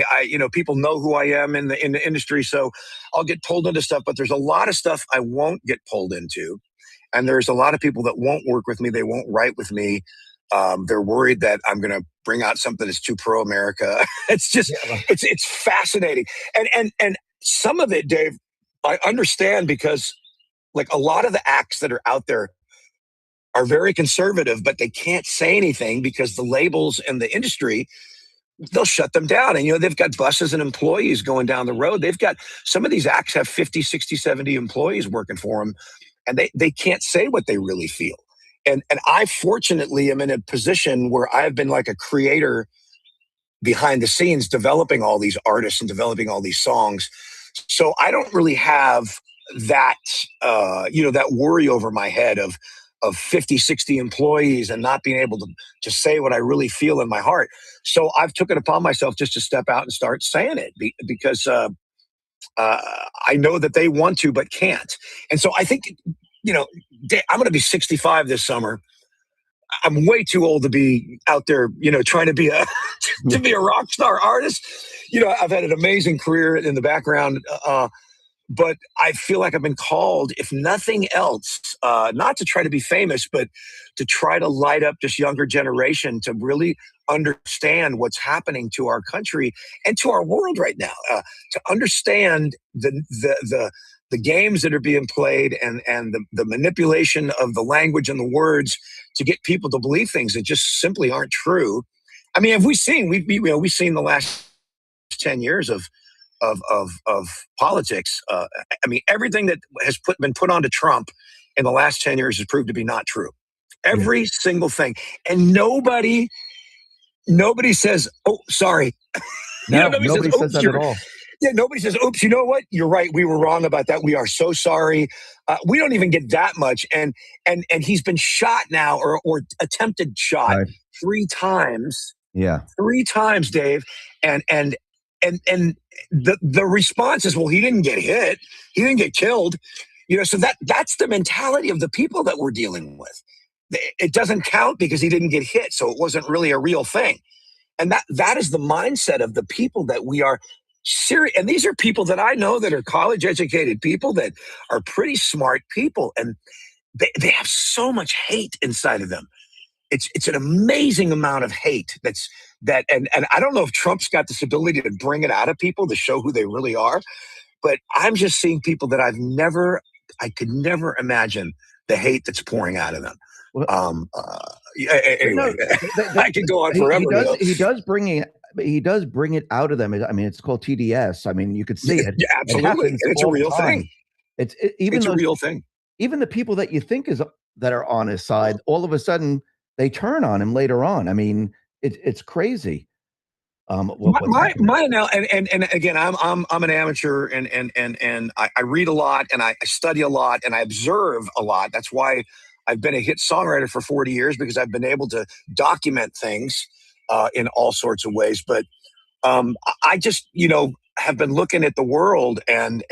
people know who I am in the industry, so I'll get pulled into stuff. But there's a lot of stuff I won't get pulled into, and there's a lot of people that won't work with me. They won't write with me. They're worried that I'm going to bring out something that's too pro-America. It's just, it's fascinating, and some of it, Dave, I understand, because like a lot of the acts that are out there are very conservative, but they can't say anything because the labels and the industry, they'll shut them down. And, they've got buses and employees going down the road. They've got, some of these acts have 50, 60, 70 employees working for them, and they can't say what they really feel. And I fortunately am in a position where I've been like a creator behind the scenes, developing all these artists and developing all these songs. So I don't really have that, that worry over my head of 50, 60 employees and not being able to say what I really feel in my heart. So I've took it upon myself just to step out and start saying it, because I know that they want to, but can't. And so I think, I'm going to be 65 this summer. I'm way too old to be out there, trying to be to be a rock star artist. I've had an amazing career in the background, but I feel like I've been called, if nothing else, not to try to be famous, but to try to light up this younger generation to really understand what's happening to our country and to our world right now, to understand the games that are being played and the manipulation of the language and the words to get people to believe things that just simply aren't true. I mean, we've seen the last 10 years of politics. I mean, everything that has been put onto Trump in the last 10 years has proved to be not true. Every single thing. And nobody says, oh, sorry. No, nobody says that at all. Yeah, nobody says, oops, you know what? You're right. We were wrong about that. We are so sorry. We don't even get that much. And he's been shot now or attempted shot 3 times. Yeah. 3 times, Dave. And the response is, well, he didn't get hit. He didn't get killed. So that's the mentality of the people that we're dealing with. It doesn't count because he didn't get hit. So it wasn't really a real thing. And that is the mindset of the people that we are serious. And these are people that I know that are college educated people that are pretty smart people. And they have so much hate inside of them. It's an amazing amount of hate and I don't know if Trump's got this ability to bring it out of people to show who they really are, but I'm just seeing people that I could never imagine the hate that's pouring out of them. Anyway, I could go on forever. He does bring it out of them. I mean, it's called TDS. I mean, you could see it. Yeah, absolutely. It's a real thing. It's a real thing. Even the people that you think that are on his side, all of a sudden they turn on him later on. I mean, it's crazy. My and again, I'm an amateur and I read a lot and I study a lot and I observe a lot. That's why I've been a hit songwriter for 40 years, because I've been able to document things in all sorts of ways. But I just, have been looking at the world and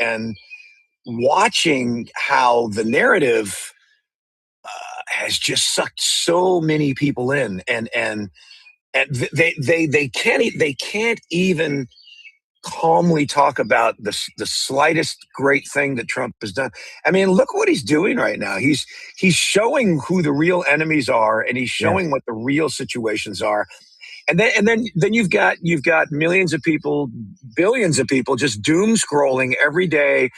watching how the narrative has just sucked so many people in. And and they can't even calmly talk about the slightest great thing that Trump has done. I mean, look what he's doing right now. He's showing who the real enemies are, and he's showing what the real situations are. And then you've got millions of people, billions of people just doom scrolling every day.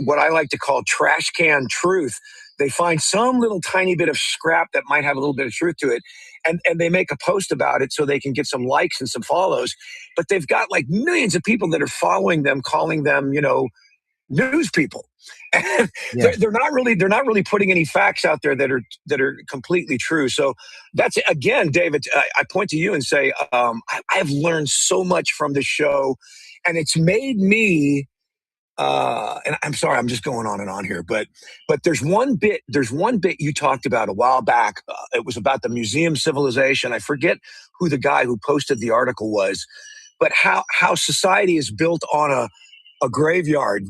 What I like to call trash can truth. They find some little tiny bit of scrap that might have a little bit of truth to it, and they make a post about it so they can get some likes and some follows. But they've got like millions of people that are following them, calling them, news people. And they're not really putting any facts out there that are completely true. So that's, again, David, I point to you and say, I've learned so much from this show, and it's made me. And I'm sorry, I'm just going on and on here, but there's one bit you talked about a while back. It was about the museum civilization. I forget who the guy who posted the article was, but how society is built on a graveyard.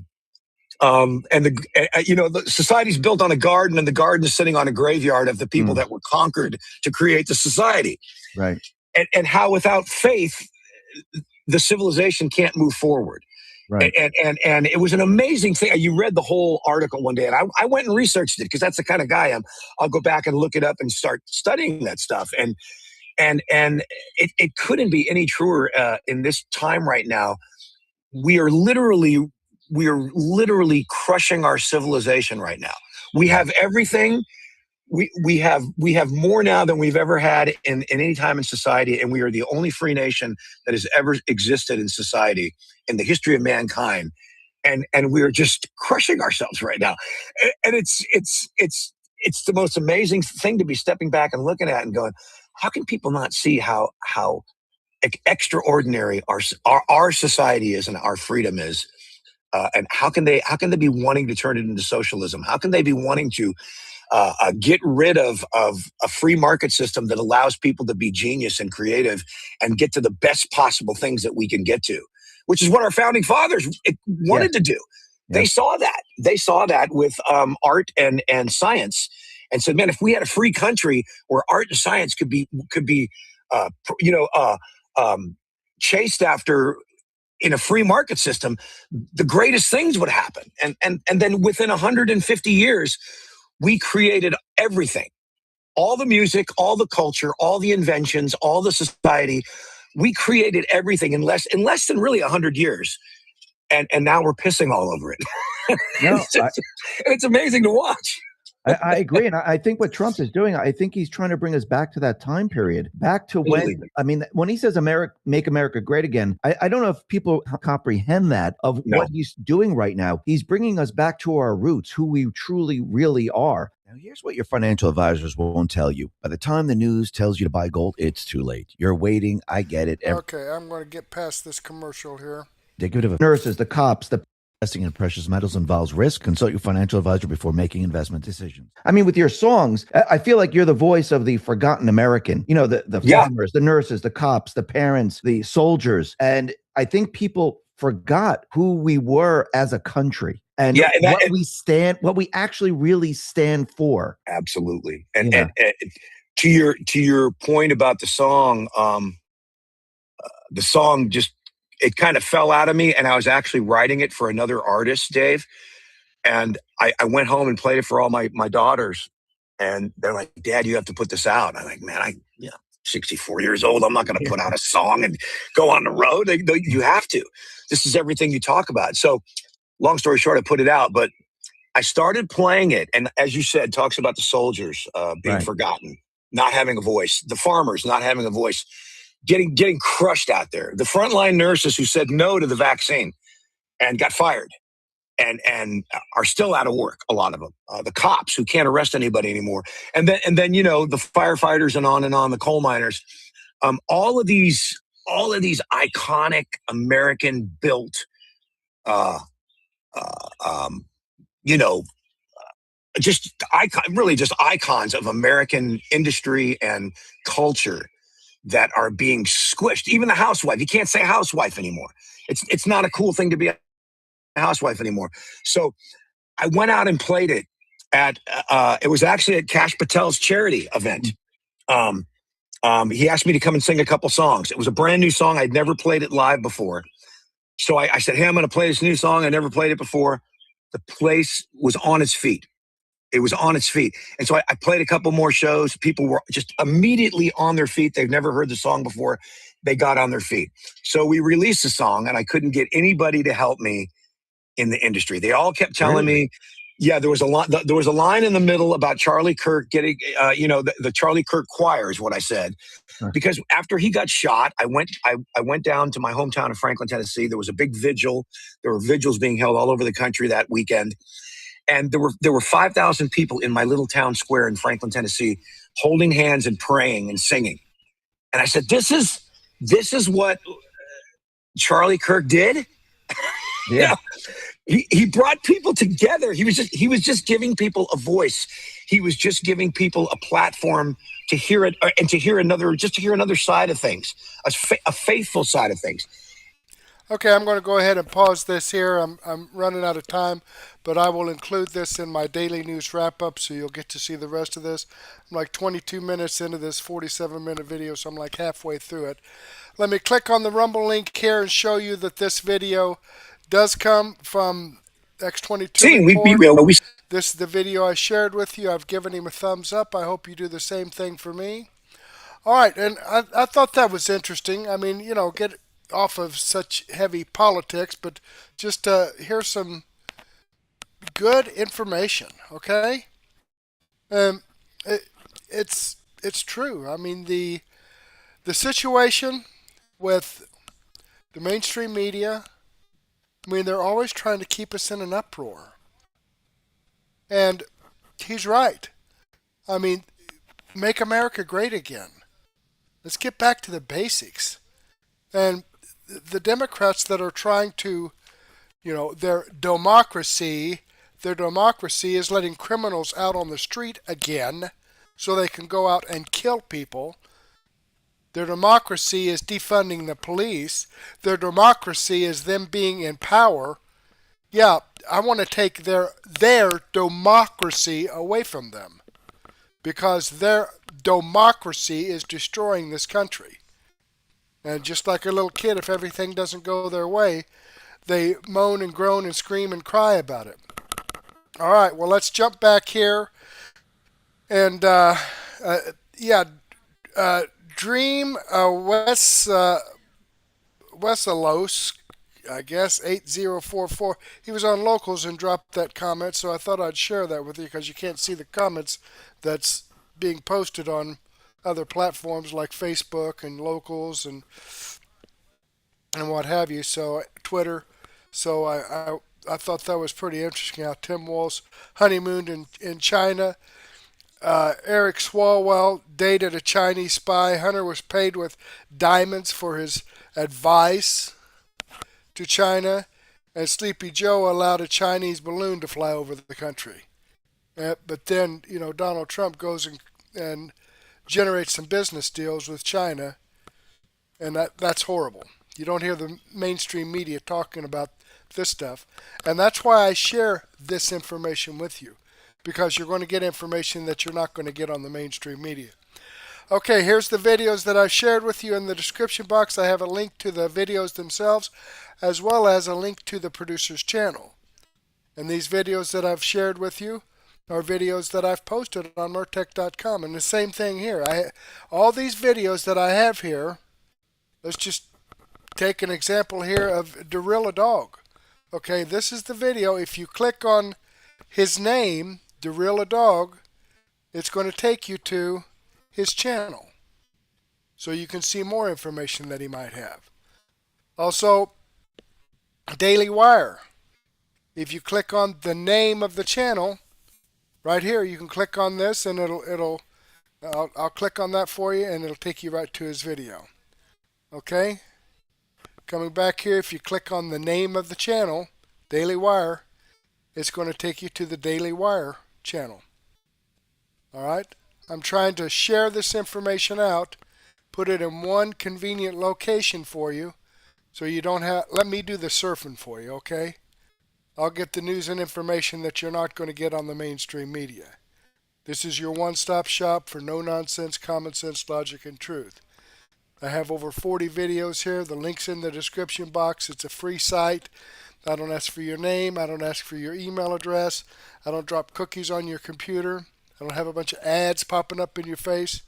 And the society's built on a garden, and the garden is sitting on a graveyard of the people that were conquered to create the society. Right. And how without faith, the civilization can't move forward. Right. And it was an amazing thing. You read the whole article one day, and I went and researched it because that's the kind of guy I am. I'll go back and look it up and start studying that stuff. And it couldn't be any truer in this time right now. We are literally crushing our civilization right now. We have everything. We have more now than we've ever had in any time in society, and we are the only free nation that has ever existed in society in the history of mankind, and we are just crushing ourselves right now. And it's the most amazing thing to be stepping back and looking at and going, how can people not see how extraordinary our society is and our freedom is? And how can they be wanting to turn it into socialism? How can they be wanting to get rid of a free market system that allows people to be genius and creative and get to the best possible things that we can get to, which is what our founding fathers wanted to do. Yeah. They saw that with art and science, and said, man, if we had a free country where art and science could be chased after in a free market system, the greatest things would happen. And then within 150 years, we created everything, all the music, all the culture, all the inventions, all the society. We created everything in less than really 100 years. And now we're pissing all over it. No, it's amazing to watch. I agree. And I think what Trump is doing, I think he's trying to bring us back to that time period, back to when he says make America great again, I don't know if people comprehend that of what he's doing right now. He's bringing us back to our roots, who we truly, really are. Now, here's what your financial advisors won't tell you. By the time the news tells you to buy gold, it's too late. You're waiting. I get it. Okay, I'm going to get past this commercial here. They give it to nurses, the cops, investing in precious metals involves risk. Consult your financial advisor before making investment decisions. I mean, with your songs, I feel like you're the voice of the forgotten American. You know, the farmers, the nurses, the cops, the parents, the soldiers. And I think people forgot who we were as a country and what we actually really stand for. Absolutely. And to your point about the song just, it kind of fell out of me, and I was actually writing it for another artist, Dave. And I went home and played it for all my daughters, and they're like, "Dad, you have to put this out." I'm like, "Man, I'm 64 years old. I'm not going to put out a song and go on the road. You have to. This is everything you talk about." So, long story short, I put it out, but I started playing it, and as you said, talks about the soldiers being forgotten, not having a voice, the farmers not having a voice. Getting crushed out there. The frontline nurses who said no to the vaccine and got fired and are still out of work, a lot of them. The cops who can't arrest anybody anymore. And then the firefighters and on, the coal miners. All of these iconic American built just icons of American industry and culture that are being squished. Even the housewife. You can't say housewife anymore. It's not a cool thing to be a housewife anymore. So I went out and played it at, it was actually at Kash Patel's charity event. He asked me to come and sing a couple songs. It was a brand new song. I'd never played it live before. So I said, hey, I'm going to play this new song. I never played it before. The place was on its feet. It was on its feet. And so I played a couple more shows. People were just immediately on their feet. They've never heard the song before. They got on their feet. So we released the song, and I couldn't get anybody to help me in the industry. They all kept telling me, yeah, there was a line in the middle about Charlie Kirk getting, the Charlie Kirk choir is what I said. Because after he got shot, I went down to my hometown of Franklin, Tennessee. There was a big vigil. There were vigils being held all over the country that weekend. And there were 5,000 people in my little town square in Franklin, Tennessee, holding hands and praying and singing. And I said, this is what Charlie Kirk did. Yeah. He brought people together. He was just giving people a voice. He was just giving people a platform to hear it and to hear another side of things, a faithful side of things. Okay, I'm going to go ahead and pause this here. I'm running out of time, but I will include this in my daily news wrap-up, so you'll get to see the rest of this. I'm like 22 minutes into this 47-minute video, so I'm like halfway through it. Let me click on the Rumble link here and show you that this video does come from X22 Report. This is the video I shared with you. I've given him a thumbs up. I hope you do the same thing for me. All right, and I thought that was interesting. I mean, get off of such heavy politics, but just here's some good information, okay? It's true. I mean, the situation with the mainstream media, I mean, they're always trying to keep us in an uproar. And he's right. I mean, make America great again. Let's get back to the basics. And the Democrats that are trying to, their democracy is letting criminals out on the street again so they can go out and kill people. Their democracy is defunding the police. Their democracy is them being in power. Yeah, I want to take their democracy away from them because their democracy is destroying this country. And just like a little kid, if everything doesn't go their way, they moan and groan and scream and cry about it. All right, well, let's jump back here. And, Dream Weselos, I guess, 8044. He was on Locals and dropped that comment, so I thought I'd share that with you because you can't see the comments that's being posted on other platforms like Facebook and Locals and what have you, so Twitter. So I thought that was pretty interesting how Tim Walz honeymooned in China. Eric Swalwell dated a Chinese spy. Hunter was paid with diamonds for his advice to China. And Sleepy Joe allowed a Chinese balloon to fly over the country. But then, Donald Trump goes and generates some business deals with China. And that's horrible. You don't hear the mainstream media talking about this stuff. And that's why I share this information with you. Because you're going to get information that you're not going to get on the mainstream media. Okay, here's the videos that I've shared with you in the description box. I have a link to the videos themselves, as well as a link to the producer's channel. And these videos that I've shared with you are videos that I've posted on Mertech.com. And the same thing here. All these videos that I have here, let's just take an example here of Gorilla Dog. Okay, this is the video. If you click on his name, Gorilla Dog, it's going to take you to his channel so you can see more information that he might have. Also, Daily Wire. If you click on the name of the channel, right here, you can click on this and I'll click on that for you and it'll take you right to his video. Okay? Coming back here, if you click on the name of the channel, Daily Wire, it's going to take you to the Daily Wire channel. All right? I'm trying to share this information out, put it in one convenient location for you, so you don't have, let me do the surfing for you, okay? I'll get the news and information that you're not going to get on the mainstream media. This is your one-stop shop for no-nonsense, common sense, logic, and truth. I have over 40 videos here. The link's in the description box. It's a free site. I don't ask for your name. I don't ask for your email address. I don't drop cookies on your computer. I don't have a bunch of ads popping up in your face.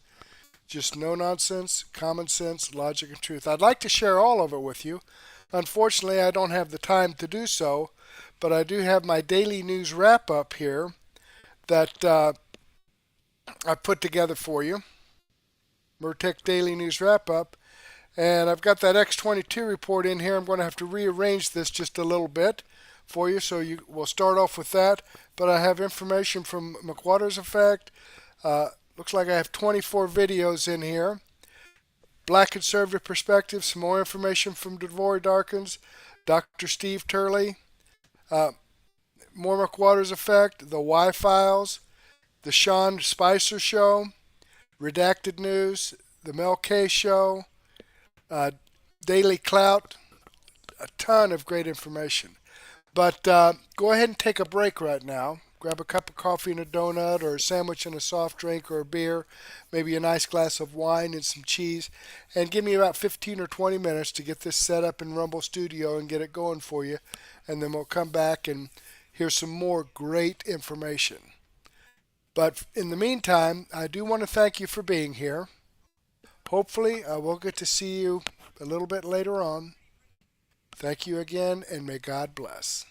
Just no nonsense, common sense, logic, and truth. I'd like to share all of it with you. Unfortunately, I don't have the time to do so, but I do have my daily news wrap-up here that I put together for you. Mertech Daily News Wrap-Up. And I've got that X22 report in here. I'm going to have to rearrange this just a little bit for you, so we'll start off with that. But I have information from McWater's Effect. Looks like I have 24 videos in here. Black Conservative Perspective, some more information from Devory Darkins, Dr. Steve Turley, more McWater's Effect, the Y-Files, the Sean Spicer Show, Redacted News, the Mel K Show, Daily Clout, a ton of great information. But go ahead and take a break right now. Grab a cup of coffee and a donut, or a sandwich and a soft drink, or a beer, maybe a nice glass of wine and some cheese, and give me about 15 or 20 minutes to get this set up in Rumble Studio and get it going for you. And then we'll come back and hear some more great information. But in the meantime, I do want to thank you for being here. Hopefully, I will get to see you a little bit later on. Thank you again, and may God bless.